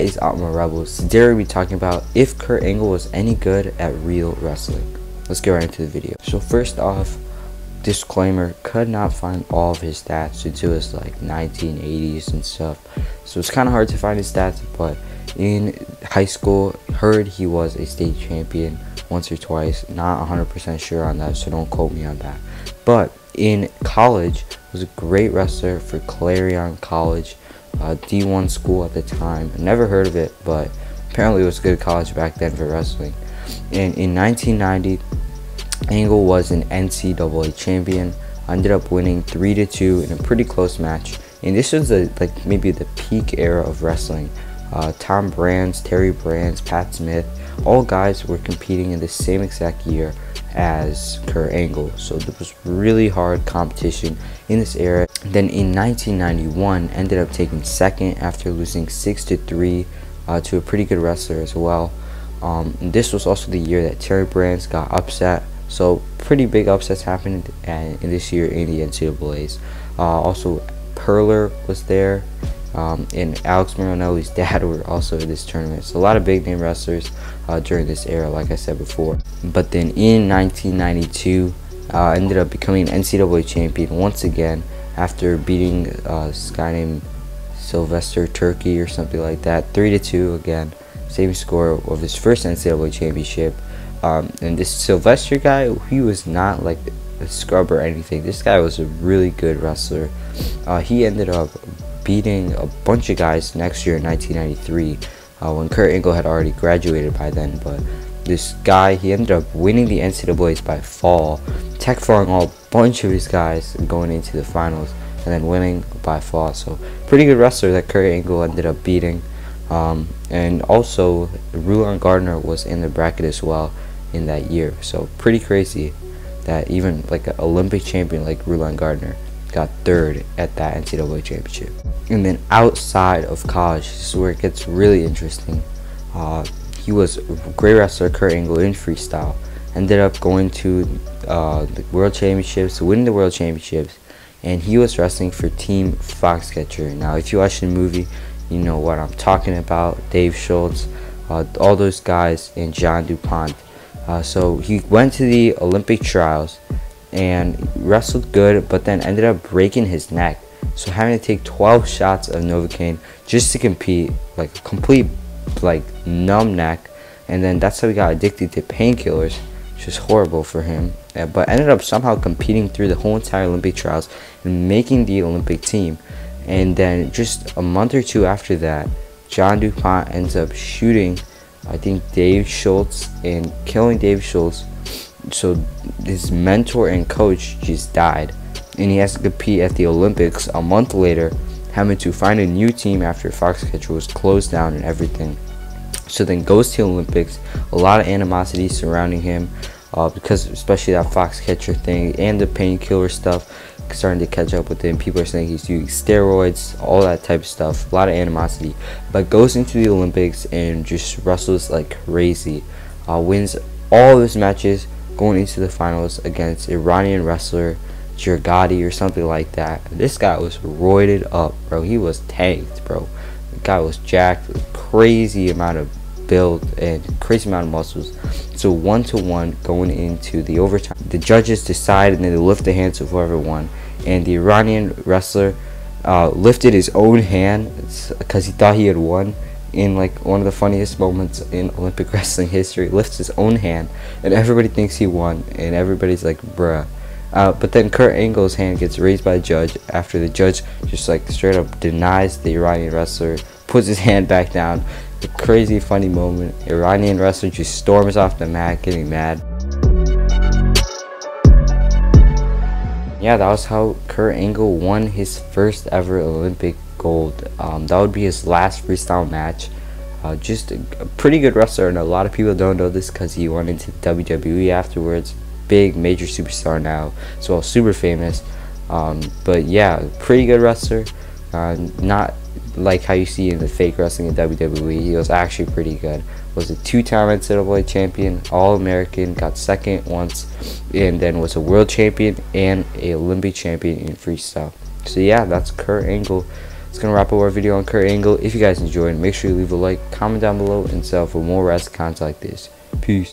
Is Atma Rebels. Today we'll be talking about if Kurt Angle was any good at real wrestling. Let's get right into the video. So first off, disclaimer, could not find all of his stats due to his like 1980s and stuff. So it's kind of hard to find his stats, but in high school, heard he was a state champion once or twice. Not 100% sure on that, so don't quote me on that. But in college, was a great wrestler for Clarion College. D1 school at the time. Never heard of it, but apparently it was a good college back then for wrestling. And in 1990, Angle was an NCAA champion. Ended up winning 3-2 in a pretty close match. And this was like maybe the peak era of wrestling. Tom Brands, Terry Brands, Pat Smith, all guys were competing in the same exact year as Kurt Angle, so there was really hard competition in this era. Then in 1991, ended up taking second after losing 6-3 to a pretty good wrestler as well. This was also the year that Terry Brands got upset, so pretty big upsets happened in this year in the NCAAs. Also, Perler was there. And Alex Marinelli's dad were also in this tournament. So a lot of big name wrestlers during this era, like I said before. But then in 1992, ended up becoming an NCAA champion once again after beating this guy named Sylvester Turkey or something like that. 3-2 again, same score of his first NCAA championship. And this Sylvester guy, he was not like a scrub or anything. This guy was a really good wrestler. He ended up beating a bunch of guys next year in 1993 when Kurt Angle had already graduated by then. But this guy, he ended up winning the NCAAs by fall, tech falling all a bunch of his guys going into the finals, and then winning by fall. So pretty good wrestler that Kurt Angle ended up beating. And also Rulon Gardner was in the bracket as well in that year. So pretty crazy that even like an Olympic champion like Rulon Gardner got third at that NCAA championship. And then outside of college, this is where it gets really interesting. He was a great wrestler, Kurt Angle, in freestyle. Ended up going to the World Championships, winning the World Championships, and he was wrestling for Team Foxcatcher. Now, if you watch the movie, you know what I'm talking about. Dave Schultz, all those guys, and John DuPont. So he went to the Olympic trials and wrestled good, but then ended up breaking his neck. So having to take 12 shots of Novocaine just to compete, like a complete like numb neck. And then that's how he got addicted to painkillers, which was horrible for him. But ended up somehow competing through the whole entire Olympic trials and making the Olympic team. And then just a month or two after that, John DuPont ends up shooting, I think, Dave Schultz and killing Dave Schultz. So his mentor and coach just died, and he has to compete at the Olympics a month later, having to find a new team after Foxcatcher was closed down and everything. So then goes to the Olympics, a lot of animosity surrounding him, because especially that Foxcatcher thing and the painkiller stuff starting to catch up with him. People are saying he's using steroids, all that type of stuff, a lot of animosity. But goes into the Olympics and just wrestles like crazy, wins all of his matches, going into the finals against Iranian wrestler Jirgati or something like that. This guy was roided up, bro. He was tanked, bro. The guy was jacked, crazy amount of build and crazy amount of muscles. So 1-1 going into the overtime. The judges decide, and then they lift the hands of whoever won. And the Iranian wrestler lifted his own hand because he thought he had won. In like one of the funniest moments in Olympic wrestling history, lifts his own hand, and everybody thinks he won, and everybody's like, bruh. But then Kurt Angle's hand gets raised by the judge after the judge just like straight up denies the Iranian wrestler, puts his hand back down. A crazy funny moment. Iranian wrestler just storms off the mat, getting mad. Yeah, that was how Kurt Angle won his first ever Olympic gold. That would be his last freestyle match. Just a pretty good wrestler, and a lot of people don't know this because he went into WWE afterwards. Big major superstar now, so super famous. But yeah, pretty good wrestler. Not like how you see in the fake wrestling in WWE. He was actually pretty good. Was a two-time NCAA champion, All-American, got second once, and then was a world champion and a Olympic champion in freestyle. So yeah, that's Kurt Angle. It's gonna wrap up our video on Kurt Angle. If you guys enjoyed, make sure you leave a like, comment down below, and sub for more wrestling content like this. Peace.